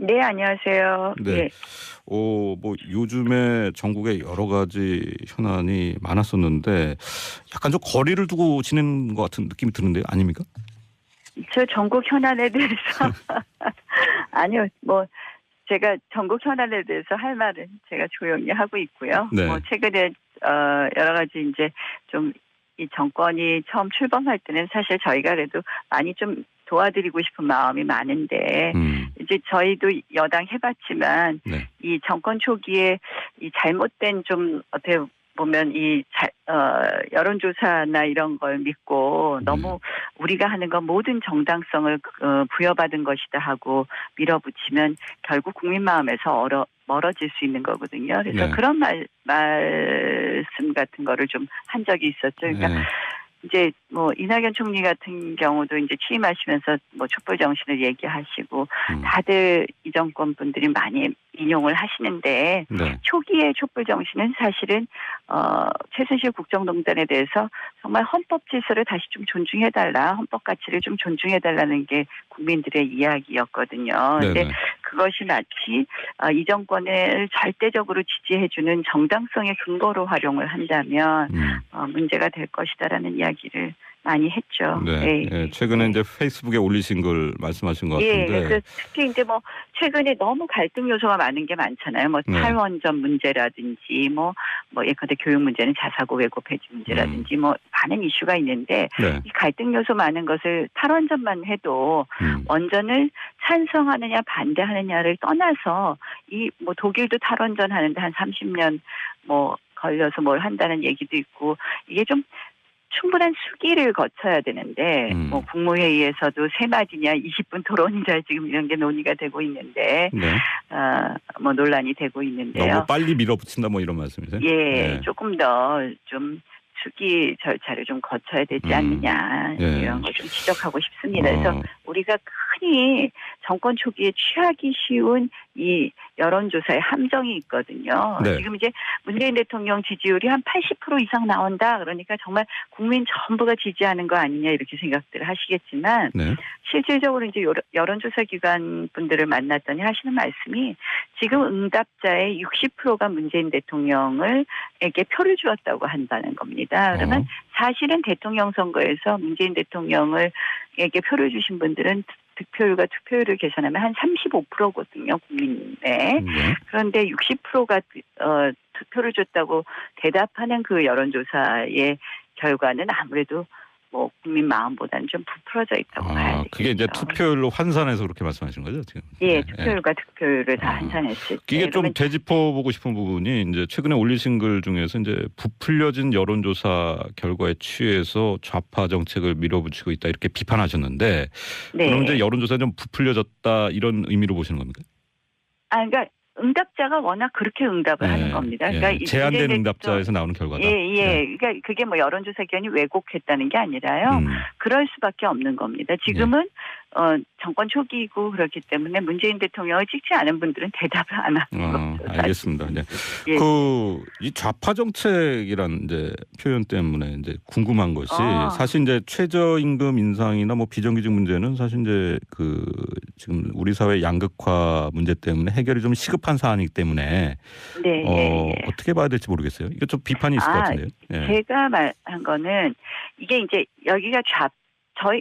네, 안녕하세요. 네. 예. 뭐 요즘에 전국에 여러 가지 현안이 많았었는데 약간 좀 거리를 두고 지내는 것 같은 느낌이 드는데요. 아닙니까? 저 전국 현안에 대해서 아니요. 뭐 제가 전국 현안에 대해서 할 말은 제가 조용히 하고 있고요. 뭐 네. 최근에 여러 가지 이제 좀 이 정권이 처음 출범할 때는 사실 저희가 그래도 많이 좀 도와드리고 싶은 마음이 많은데 이제 저희도 여당 해봤지만 네. 이 정권 초기에 이 잘못된 좀 어떻게 보면 여론조사나 이런 걸 믿고 너무 우리가 하는 건 모든 정당성을 부여받은 것이다 하고 밀어붙이면 결국 국민 마음에서 멀어질 수 있는 거거든요. 그래서 네. 그런 말씀 같은 거를 좀 한 적이 있었죠. 그러니까 네. 이제 뭐 이낙연 총리 같은 경우도 이제 취임하시면서 뭐 촛불 정신을 얘기하시고 다들 이 정권 분들이 많이 인용을 하시는데 네. 초기의 촛불 정신은 사실은 최순실 국정농단에 대해서 정말 헌법 질서를 다시 좀 존중해달라, 헌법 가치를 좀 존중해달라는 게 국민들의 이야기였거든요. 그런데 네네. 그것이 마치 이 정권을 절대적으로 지지해주는 정당성의 근거로 활용을 한다면 문제가 될 것이다라는 이야기를 많이 했죠. 네. 예, 최근에 이제 페이스북에 올리신 걸 말씀하신 것 예, 같은데. 그래서 특히 이제 뭐 최근에 너무 갈등 요소가 많은 게 많잖아요. 뭐 네. 탈원전 문제라든지 뭐 예컨대 교육 문제는 자사고 외고 폐지 문제라든지 뭐 많은 이슈가 있는데 네. 이 갈등 요소 많은 것을 탈원전만 해도 원전을 찬성하느냐 반대하느냐를 떠나서 이 뭐 독일도 탈원전 하는데 한 30년 뭐 걸려서 뭘 한다는 얘기도 있고 이게 좀 충분한 수기를 거쳐야 되는데 뭐 국무회의에서도 세 마디냐 20분 토론이냐 지금 이런 게 논의가 되고 있는데 네. 뭐 논란이 되고 있는데요. 너무 빨리 밀어붙인다 뭐 이런 말씀이세요? 예, 네. 조금 더 좀 수기 절차를 좀 거쳐야 되지 않느냐 예. 이런 걸 좀 지적하고 싶습니다. 그래서 우리가 흔히 정권 초기에 취하기 쉬운 이 여론조사의 함정이 있거든요. 네. 지금 이제 문재인 대통령 지지율이 한 80% 이상 나온다. 그러니까 정말 국민 전부가 지지하는 거 아니냐 이렇게 생각들을 하시겠지만 네. 실질적으로 이제 여론조사 기관 분들을 만났더니 하시는 말씀이 지금 응답자의 60%가 문재인 대통령에게 표를 주었다고 한다는 겁니다. 그러면 사실은 대통령 선거에서 문재인 대통령에게 표를 주신 분들은 득표율과 투표율을 계산하면 한 35%거든요, 국민의. 네. 그런데 60%가 투표를 줬다고 대답하는 그 여론조사의 결과는 아무래도 뭐 국민 마음보다는 좀 부풀어져 있다고 봐야 되죠. 그게 이제 투표율로 환산해서 그렇게 말씀하시는 거죠, 지금? 예, 투표율과 득표율을 다 환산했을 때. 이게 좀 되짚어보고 싶은 부분이 이제 최근에 올리신 글 중에서 이제 부풀려진 여론조사 결과에 취해서 좌파 정책을 밀어붙이고 있다 이렇게 비판하셨는데, 네. 그럼 이제 여론조사 좀 부풀려졌다 이런 의미로 보시는 겁니까? 그러니까 응답자가 워낙 그렇게 응답을 하는 겁니다. 그러니까 제한된 응답자에서 나오는 결과다. 그러니까 그게 뭐 여론조사 기관이 왜곡했다는 게 아니라요. 그럴 수밖에 없는 겁니다. 지금은 정권 초기이고 그렇기 때문에 문재인 대통령을 찍지 않은 분들은 대답을 안 하는 거죠. 알겠습니다. 네. 예. 이 좌파 정책이란 이제 표현 때문에 이제 궁금한 것이 사실 이제 최저임금 인상이나 뭐 비정규직 문제는 사실 이제 지금 우리 사회 양극화 문제 때문에 해결이 좀 시급한 사안이기 때문에 어떻게 봐야 될지 모르겠어요. 이거 좀 비판이 있을 것 같은데요. 예. 제가 말한 거는 이게 이제 여기가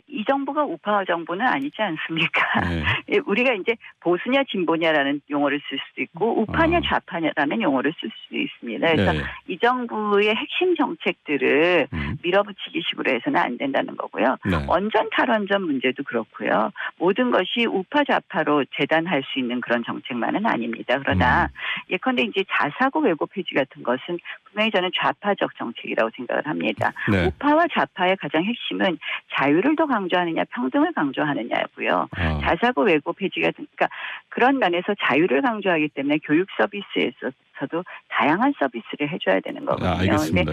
이 정부가 우파 정부는 아니지 않습니까? 네. 우리가 이제 보수냐 진보냐라는 용어를 쓸 수도 있고 우파냐 좌파냐라는 용어를 쓸 수도 있습니다. 그래서 이 정부의 핵심 정책들을 밀어붙이기 식으로 해서는 안 된다는 거고요. 원전 탈원전 문제도 그렇고요. 모든 것이 우파 좌파로 재단할 수 있는 그런 정책만은 아닙니다. 그러나 예컨대 이제 자사고 외고 폐지 같은 것은 분명히 저는 좌파적 정책이라고 생각을 합니다. 우파와 좌파의 가장 핵심은 자유를 더 강조하느냐 평등을 강조하느냐고요. 자사고 외고 폐지가 그러니까 그런 면에서 자유를 강조하기 때문에 교육 서비스에서도 다양한 서비스를 해줘야 되는 거거든요. 알겠습니다.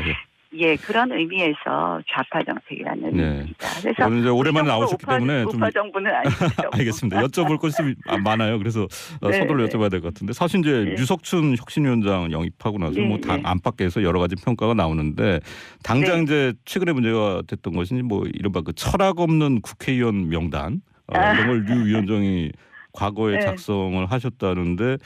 예, 그런 의미에서 좌파 정책이라는 의미입니다. 그래서 오늘 이제 오랜만에 나오셨기 때문에 우파 정부는 아니죠. 알겠습니다. 여쭤볼 것이 많아요. 그래서 서둘러 여쭤봐야 될 것 같은데 사실 이제 유석춘 혁신위원장 영입하고 나서 뭐 당 안팎에서 여러 가지 평가가 나오는데 당장 이제 최근에 문제가 됐던 것이 뭐 이른바 그 철학 없는 국회의원 명단 이런 걸 류 위원장이 과거에 네. 작성을 하셨다는데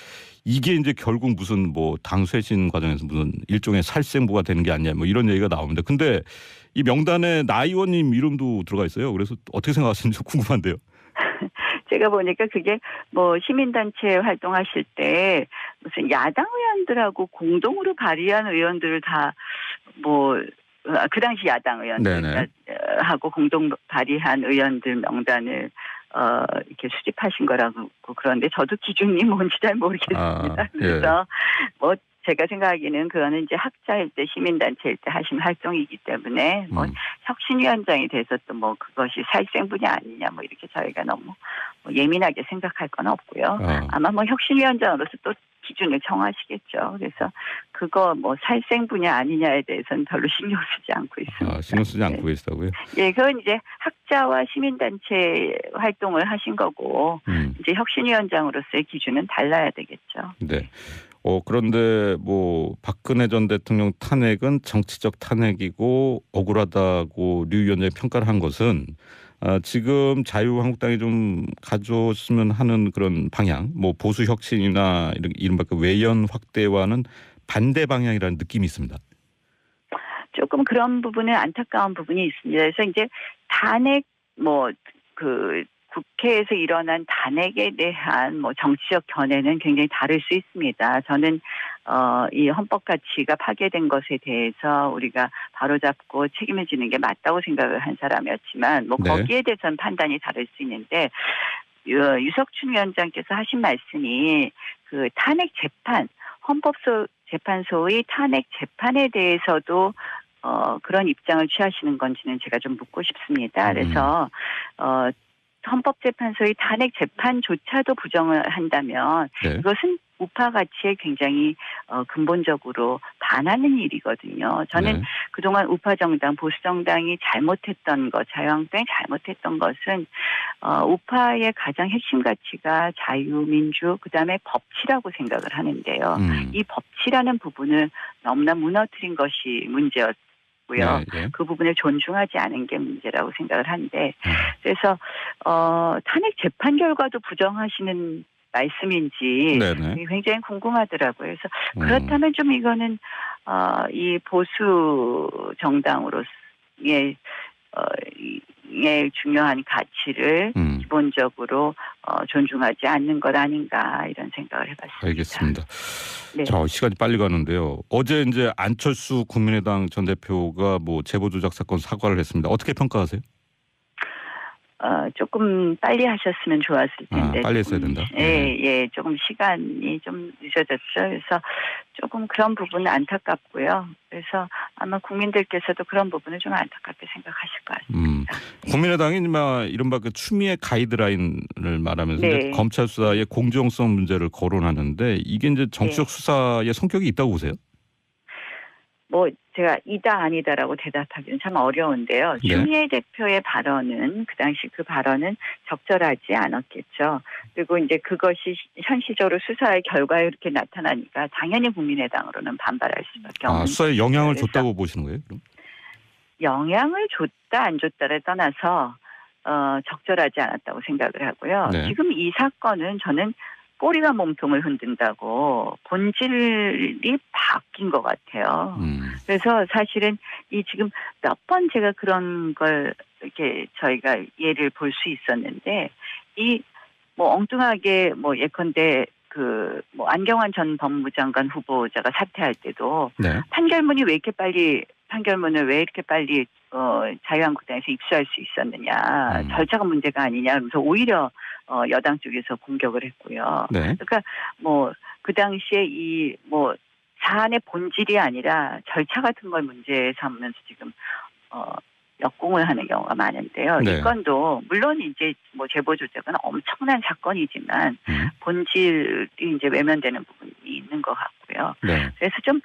이게 이제 결국 무슨 뭐 당쇄신 과정에서 무슨 일종의 살생부가 되는 게 아니냐 뭐 이런 얘기가 나옵니다. 근데 이 명단에 나 의원님 이름도 들어가 있어요. 그래서 어떻게 생각하시는지 궁금한데요. 제가 보니까 그게 뭐 시민단체 활동하실 때 무슨 야당 의원들하고 공동으로 발의한 의원들을 다 뭐 그 당시 야당 의원들하고 공동 발의한 의원들 명단을 이렇게 수집하신 거라고 그런데 저도 기준이 뭔지 잘 모르겠습니다. 그래서 뭐 제가 생각하기에는 그거는 이제 학자일 때 시민단체일 때 하신 활동이기 때문에 뭐 혁신위원장이 돼서 또 뭐 그것이 살생부냐 아니냐 뭐 이렇게 저희가 너무 뭐 예민하게 생각할 건 없고요. 아마 뭐 혁신위원장으로서 또 기준을 정하시겠죠. 그래서 그거 뭐 살생부냐 아니냐에 대해서는 별로 신경 쓰지 않고 있습니다. 신경 쓰지 않고 계시다고요? 예, 그건 이제 학자와 시민단체 활동을 하신 거고 이제 혁신위원장으로서의 기준은 달라야 되겠죠. 네. 그런데 뭐 박근혜 전 대통령 탄핵은 정치적 탄핵이고 억울하다고 류 위원장이 평가를 한 것은 지금 자유한국당이 좀 가져왔으면 하는 그런 방향, 뭐 보수 혁신이나 이른바 그 외연 확대와는 반대 방향이라는 느낌이 있습니다. 조금 그런 부분은 안타까운 부분이 있습니다. 그래서 이제 탄핵 국회에서 일어난 탄핵에 대한 뭐 정치적 견해는 굉장히 다를 수 있습니다. 저는 이 헌법 가치가 파괴된 것에 대해서 우리가 바로잡고 책임을 지는 게 맞다고 생각을 한 사람이었지만 뭐 거기에 대해서는 판단이 다를 수 있는데 유석춘 위원장께서 하신 말씀이 그 탄핵 재판 헌법재판소의 탄핵 재판에 대해서도 그런 입장을 취하시는 건지는 제가 좀 묻고 싶습니다. 그래서 헌법재판소의 탄핵 재판조차도 부정을 한다면 이것은 우파 가치에 굉장히 근본적으로 반하는 일이거든요. 저는 그동안 우파 정당, 보수 정당이 잘못했던 것, 자유한국당이 잘못했던 것은 우파의 가장 핵심 가치가 자유, 민주, 그다음에 법치라고 생각을 하는데요. 이 법치라는 부분을 너무나 무너뜨린 것이 문제였습니다. 그 부분을 존중하지 않은 게 문제라고 생각을 하는데 그래서 탄핵 재판 결과도 부정하시는 말씀인지 굉장히 궁금하더라고요. 그래서 그렇다면 좀 이거는 이 보수 정당으로서의 중요한 가치를 기본적으로 존중하지 않는 것 아닌가 이런 생각을 해봤습니다. 알겠습니다. 네. 자, 시간이 빨리 가는데요. 어제 이제 안철수 국민의당 전 대표가 뭐 제보 조작 사건 사과를 했습니다. 어떻게 평가하세요? 조금 빨리 하셨으면 좋았을 텐데. 빨리 했어야 된다. 예, 조금 시간이 좀 늦어졌죠. 그래서 조금 그런 부분은 안타깝고요. 그래서 아마 국민들께서도 그런 부분을 좀 안타깝게 생각하실 것 같습니다. 국민의당이 이른바 그 추미애 가이드라인을 말하면서 이제 검찰 수사의 공정성 문제를 거론하는데 이게 이제 정치적 수사의 성격이 있다고 보세요? 뭐 제가 이다 아니다라고 대답하기는 참 어려운데요. 추미애 대표의 발언은 그 당시 그 발언은 적절하지 않았겠죠. 그리고 이제 그것이 현실적으로 수사의 결과에 이렇게 나타나니까 당연히 국민의당으로는 반발할 수밖에 없는. 수사에 영향을 줬다고 보시는 거예요? 그럼? 영향을 줬다 안 줬다를 떠나서 적절하지 않았다고 생각을 하고요. 지금 이 사건은 저는 꼬리가 몸통을 흔든다고 본질이 바뀐 것 같아요. 그래서 사실은 이 지금 몇 번 제가 그런 걸 이렇게 저희가 예를 볼 수 있었는데 이 뭐 엉뚱하게 뭐 예컨대 그 뭐 안경환 전 법무장관 후보자가 사퇴할 때도 판결문을 왜 이렇게 빨리 자유한국당에서 입수할 수 있었느냐 절차가 문제가 아니냐 그러면서 오히려 여당 쪽에서 공격을 했고요. 그러니까 뭐 그 당시에 이 뭐 사안의 본질이 아니라 절차 같은 걸 문제 삼으면서 지금 역공을 하는 경우가 많은데요. 이 건도 물론 이제 뭐 제보 조작은 엄청난 사건이지만 본질이 이제 외면되는 부분이 있는 것 같고요. 그래서 좀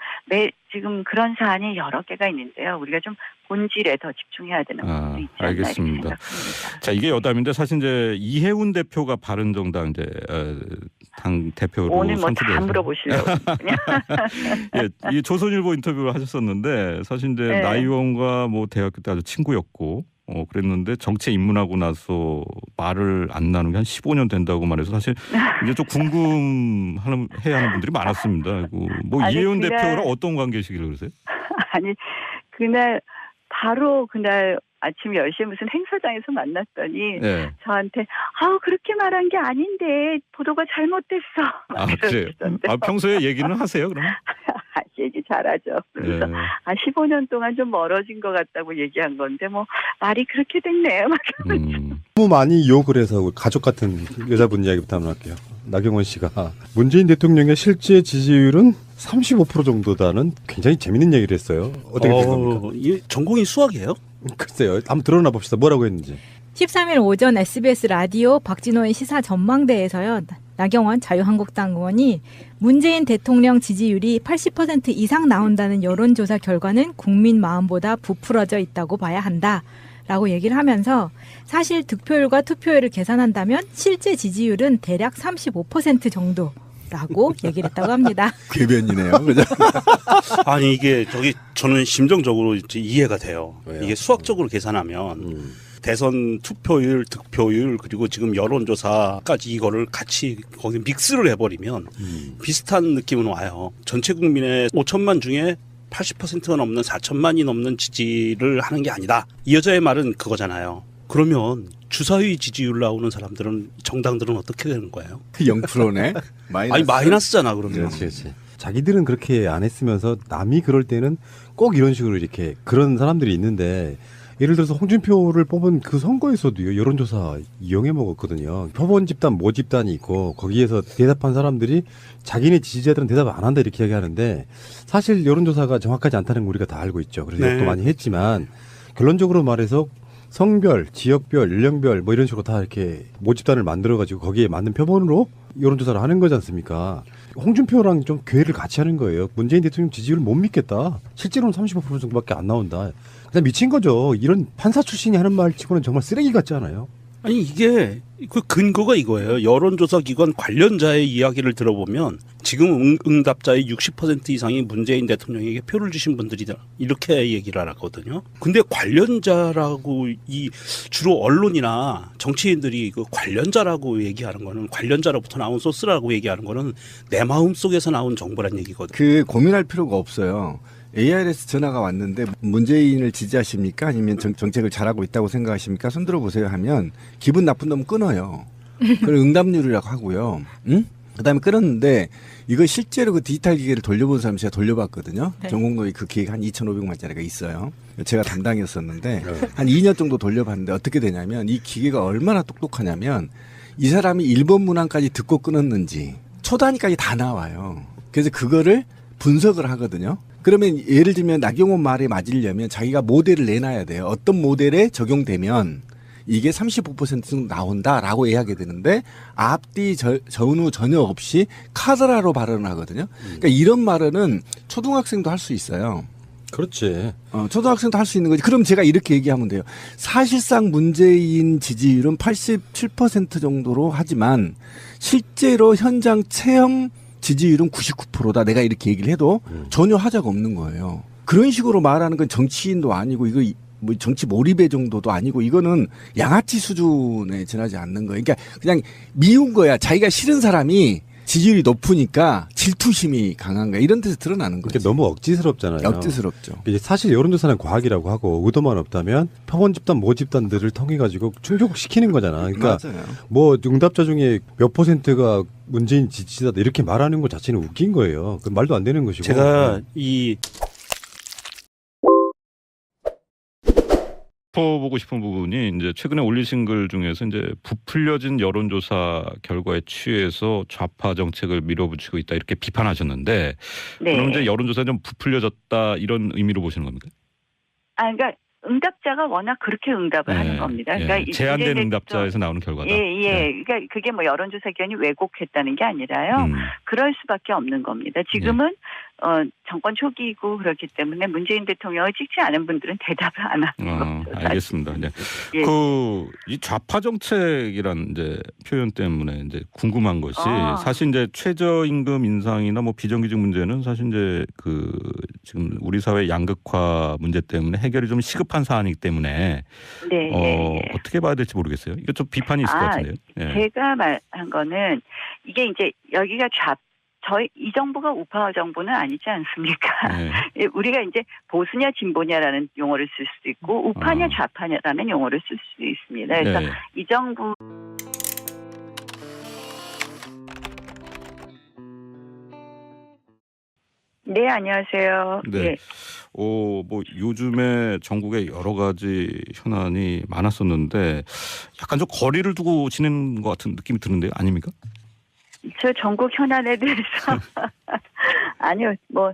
지금 그런 사안이 여러 개가 있는데요. 우리가 좀 본질에 더 집중해야 되는 부분도 있지 않나 알겠습니다. 이렇게 생각합니다. 자, 이게 여담인데 사실 이제 이해운 대표가 바른정당 이제 당 대표로 오늘 뭐 다 물어보시려고 이 조선일보 인터뷰를 하셨었는데 사실 이제 나 의원과 뭐 대학교 때 아주 친구였고 그랬는데 정치에 입문하고 나서 말을 안 나누는 게 한 15년 된다고 말해서 사실 이제 좀 궁금해야 하는 분들이 많았습니다. 뭐 이혜훈 대표랑 어떤 관계시길래 그러세요? 아니 그날 아침 10시에 무슨 행사장에서 만났더니 네. 저한테 그렇게 말한 게 아닌데 보도가 잘못됐어. 그래요? 평소에 얘기는 하세요 그러면? 얘기 잘하죠. 그래서 네. 15년 동안 좀 멀어진 것 같다고 얘기한 건데 뭐 말이 그렇게 됐네요. 너무 많이 욕을 해서 가족 같은 여자분 이야기부터 한번 할게요. 나경원 씨가 문재인 대통령의 실제 지지율은 35% 정도다는 굉장히 재밌는 얘기를 했어요. 어떻게 된 겁니까? 이 전공이 수학이에요? 글쎄요. 한번 드러나 봅시다. 뭐라고 했는지. 13일 오전 SBS 라디오 박진호의 시사 전망대에서요. 나경원 자유한국당 의원이 문재인 대통령 지지율이 80% 이상 나온다는 여론조사 결과는 국민 마음보다 부풀어져 있다고 봐야 한다라고 얘기를 하면서 사실 득표율과 투표율을 계산한다면 실제 지지율은 대략 35% 정도라고 얘기를 했다고 합니다. 궤변이네요. 그죠? 아니 이게 저는 심정적으로 이해가 돼요. 왜요? 이게 수학적으로 계산하면 대선 투표율, 득표율 그리고 지금 여론조사까지 이거를 같이 거기 믹스를 해버리면 비슷한 느낌은 와요. 전체 국민의 5천만 중에 80%가 넘는 4천만이 넘는 지지를 하는 게 아니다. 이 여자의 말은 그거잖아요. 그러면 주사위 지지율 나오는 사람들은 정당들은 어떻게 되는 거예요? 0%네. 아니 마이너스잖아 그러면. 그렇지. 자기들은 그렇게 안 했으면서 남이 그럴 때는 꼭 이런 식으로 이렇게 그런 사람들이 있는데 예를 들어서 홍준표를 뽑은 그 선거에서도요 여론조사 이용해 먹었거든요. 표본 집단, 모 집단이 있고 거기에서 대답한 사람들이 자기네 지지자들은 대답 안 한다 이렇게 이야기하는데 사실 여론조사가 정확하지 않다는 거 우리가 다 알고 있죠. 그래서 네. 욕도 많이 했지만 결론적으로 말해서 성별, 지역별, 연령별 뭐 이런 식으로 다 이렇게 모집단을 만들어가지고 거기에 맞는 표본으로 여론조사를 하는 거지 않습니까? 홍준표랑 좀 궤를 같이 하는 거예요. 문재인 대통령 지지율을 못 믿겠다. 실제로는 35% 정도밖에 안 나온다. 그냥 미친 거죠. 이런 판사 출신이 하는 말 치고는 정말 쓰레기 같지 않아요? 아니 이게 그 근거가 이거예요. 여론조사 기관 관련자의 이야기를 들어보면 지금 응답자의 60% 이상이 문재인 대통령에게 표를 주신 분들이다. 이렇게 얘기를 하거든요. 근데 관련자라고 주로 언론이나 정치인들이 그 관련자라고 얘기하는 거는 관련자로부터 나온 소스라고 얘기하는 거는 내 마음 속에서 나온 정보란 얘기거든요. 그 고민할 필요가 없어요. ARS 전화가 왔는데 문재인을 지지하십니까? 아니면 정책을 잘하고 있다고 생각하십니까? 손들어 보세요 하면 기분 나쁜 놈 끊어요. 그걸 응답률이라고 하고요. 응? 그다음에 끊었는데 이거 실제로 그 디지털 기계를 돌려본 사람 제가 돌려봤거든요. 네. 전공노이 그 기계가 한 2,500만짜리가 있어요. 제가 담당이었었는데 한 2년 정도 돌려봤는데 어떻게 되냐면 이 기계가 얼마나 똑똑하냐면 이 사람이 1번 문항까지 듣고 끊었는지 초단위까지 다 나와요. 그래서 그거를 분석을 하거든요. 그러면 예를 들면 나경원 말에 맞으려면 자기가 모델을 내놔야 돼요. 어떤 모델에 적용되면 이게 35% 정도 나온다라고 이야기하게 되는데 앞뒤 전후 전혀 없이 카더라로 발언을 하거든요. 그러니까 이런 말은 초등학생도 할 수 있어요. 그렇지. 초등학생도 할 수 있는 거지. 그럼 제가 이렇게 얘기하면 돼요. 사실상 문재인 지지율은 87% 정도로 하지만 실제로 현장 체험 지지율은 99%다. 내가 이렇게 얘기를 해도 전혀 하자가 없는 거예요. 그런 식으로 말하는 건 정치인도 아니고 이거 뭐 정치 몰입의 정도도 아니고 이거는 양아치 수준에 지나지 않는 거예요. 그러니까 그냥 미운 거야. 자기가 싫은 사람이 지지율이 높으니까 질투심이 강한 거야. 이런 데서 드러나는 거죠. 그게 너무 억지스럽잖아요. 억지스럽죠. 이제 사실 여론조사는 과학이라고 하고 의도만 없다면 표본 집단, 모 집단들을 통해 가지고 충족시키는 거잖아. 그러니까 맞아요. 뭐 응답자 중에 몇 %가 문재인 지지자다 이렇게 말하는 것 자체는 웃긴 거예요. 그 말도 안 되는 것이고. 제가 이 짚어보고 싶은 부분이 이제 최근에 올리신 글 중에서 이제 부풀려진 여론조사 결과에 취해서 좌파 정책을 밀어붙이고 있다 이렇게 비판하셨는데 네. 그럼 이제 여론조사 좀 부풀려졌다 이런 의미로 보시는 겁니까? 그러니까 응답자가 워낙 그렇게 응답을 하는 겁니다. 그러니까 제한된 응답자에서 나오는 결과다. 예. 그러니까 그게 뭐 여론조사 기관이 왜곡했다는 게 아니라요. 그럴 수밖에 없는 겁니다. 지금은 정권 초기이고 그렇기 때문에 문재인 대통령을 찍지 않은 분들은 대답을 안 하는 거죠. 알겠습니다. 네. 예. 이 좌파 정책이란 이제 표현 때문에 이제 궁금한 것이 사실 이제 최저임금 인상이나 뭐 비정규직 문제는 사실 이제 지금 우리 사회 양극화 문제 때문에 해결이 좀 시급한 사안이기 때문에 어떻게 봐야 될지 모르겠어요. 이거 좀 비판이 있을 것 같은데요. 예. 제가 말한 거는 이게 이제 여기가 이 정부가 우파 정부는 아니지 않습니까? 네. 우리가 이제 보수냐 진보냐라는 용어를 쓸 수도 있고 우파냐 좌파냐라는 용어를 쓸 수도 있습니다. 그래서 네. 이 정부 네, 안녕하세요. 네. 네. 뭐 요즘에 전국에 여러 가지 현안이 많았었는데 약간 좀 거리를 두고 지내는 것 같은 느낌이 드는데요. 아닙니까? 저 전국 현안에 대해서 아니요, 뭐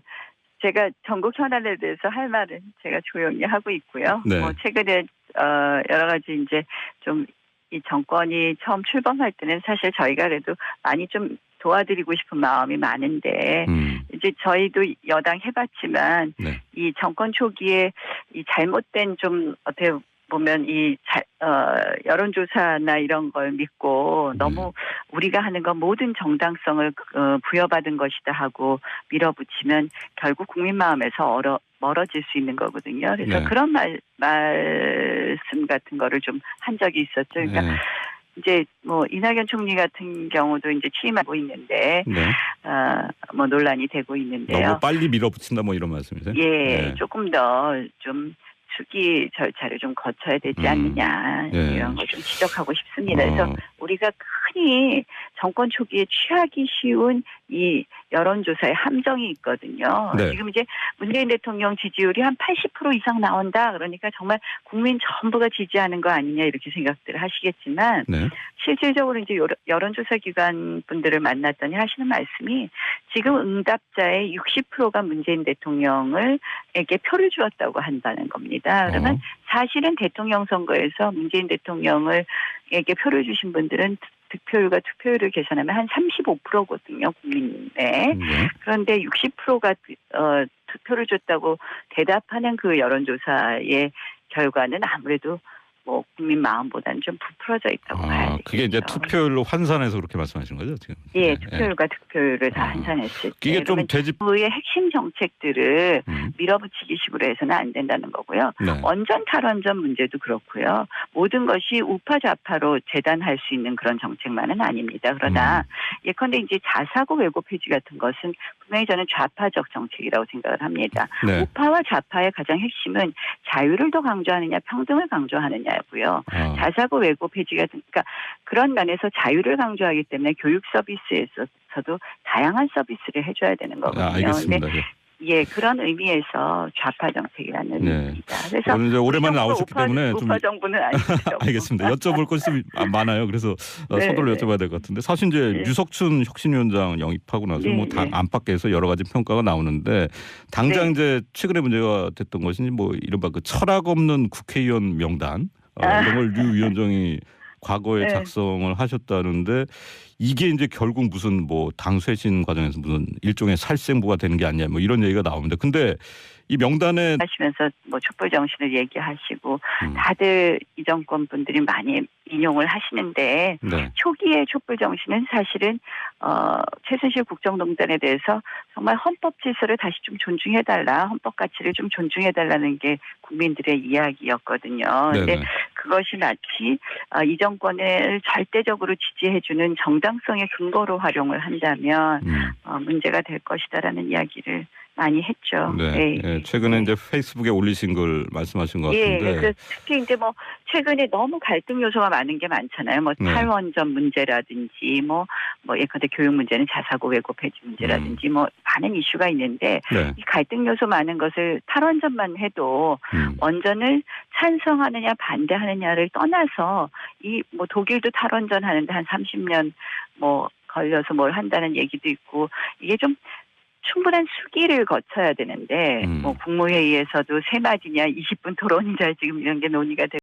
제가 전국 현안에 대해서 할 말은 제가 조용히 하고 있고요. 네. 뭐 최근에 여러 가지 이제 좀 이 정권이 처음 출범할 때는 사실 저희가 그래도 많이 좀 도와드리고 싶은 마음이 많은데 이제 저희도 여당 해봤지만 네. 이 정권 초기에 이 잘못된 좀 어떻게 보면 여론조사나 이런 걸 믿고 너무 우리가 하는 건 모든 정당성을 부여받은 것이다 하고 밀어붙이면 결국 국민 마음에서 멀어질 수 있는 거거든요. 그래서 네. 그런 말씀 같은 거를 좀 한 적이 있었죠. 그러니까 네. 이제 뭐 이낙연 총리 같은 경우도 이제 취임하고 있는데 네. 뭐 논란이 되고 있는데요. 너무 빨리 밀어붙인다 뭐 이런 말씀이세요? 예, 네. 조금 더 좀 수기 절차를 좀 거쳐야 되지 않느냐 이런 걸 좀 지적하고 싶습니다. 그래서 우리가 흔히 정권 초기에 취하기 쉬운 이 여론조사의 함정이 있거든요. 네. 지금 이제 문재인 대통령 지지율이 한 80% 이상 나온다. 그러니까 정말 국민 전부가 지지하는 거 아니냐 이렇게 생각들을 하시겠지만 네. 실질적으로 이제 여론조사 기관 분들을 만났더니 하시는 말씀이 지금 응답자의 60%가 문재인 대통령에게 표를 주었다고 한다는 겁니다. 그러면 사실은 대통령 선거에서 문재인 대통령에게 표를 주신 분들은 득표율과 투표율을 계산하면 한 35%거든요, 국민의. 네. 그런데 60%가 투표를 줬다고 대답하는 그 여론조사의 결과는 아무래도 뭐 국민 마음보다는 좀 부풀어져 있다고 봐야 되겠죠. 그게 이제 투표율로 환산해서 그렇게 말씀하시는 거죠, 지금? 예, 투표율과 득표율을 다 환산했을 때. 이게 좀 정부의 핵심 정책들을 밀어붙이기 식으로 해서는 안 된다는 거고요. 네. 원전 탈원전 문제도 그렇고요. 모든 것이 우파 좌파로 재단할 수 있는 그런 정책만은 아닙니다. 그러나 예컨대 이제 자사고 외고 폐지 같은 것은 분명히 저는 좌파적 정책이라고 생각을 합니다. 네. 우파와 좌파의 가장 핵심은 자유를 더 강조하느냐 평등을 강조하느냐고요. 자사고 외고 폐지 같은 그러니까 그런 면에서 자유를 강조하기 때문에 교육 서비스에서도 다양한 서비스를 해줘야 되는 거거든요. 알겠습니다. 근데 예, 그런 의미에서 좌파 정책이라는 의미입니다. 그래서 오늘 이제 오랜만에 나오셨기 때문에 좀 우파 정부는 아니죠. 알겠습니다. 여쭤볼 것이 많아요. 그래서 서둘러 여쭤봐야 될 것 같은데 사실 이제 유석춘 혁신위원장 영입하고 나서 뭐 당 안팎에서 여러 가지 평가가 나오는데 당장 이제 최근에 문제가 됐던 것이 뭐 이른바 그 철학 없는 국회의원 명단 이런 걸 류 위원장이 과거에 작성을 하셨다는데 이게 이제 결국 무슨 뭐 당 쇄신 과정에서 무슨 일종의 살생부가 되는 게 아니냐 뭐 이런 얘기가 나옵니다. 근데 이 명단에 하시면서 뭐 촛불 정신을 얘기하시고 다들 이 정권 분들이 많이 인용을 하시는데 초기의 촛불 정신은 사실은 최순실 국정농단에 대해서 정말 헌법 질서를 다시 좀 존중해달라, 헌법 가치를 좀 존중해달라는 게 국민들의 이야기였거든요. 그런데 그것이 마치 이 정권을 절대적으로 지지해주는 정당성의 근거로 활용을 한다면 문제가 될 것이다라는 이야기를 많이 했죠. 네. 최근에 이제 페이스북에 올리신 걸 말씀하신 것 같은데. 그 특히 이제 뭐 최근에 너무 갈등 요소가 많은 게 많잖아요. 뭐 탈원전 문제라든지 뭐 예컨대 교육 문제는 자사고 외고 폐지 문제라든지 뭐 많은 이슈가 있는데 이 갈등 요소 많은 것을 탈원전만 해도 원전을 찬성하느냐 반대하느냐를 떠나서 이 뭐 독일도 탈원전 하는데 한 30년 뭐 걸려서 뭘 한다는 얘기도 있고 이게 좀 충분한 수기를 거쳐야 되는데 뭐 국무회의에서도 세 마디냐 20분 토론이냐 지금 이런 게 논의가 되고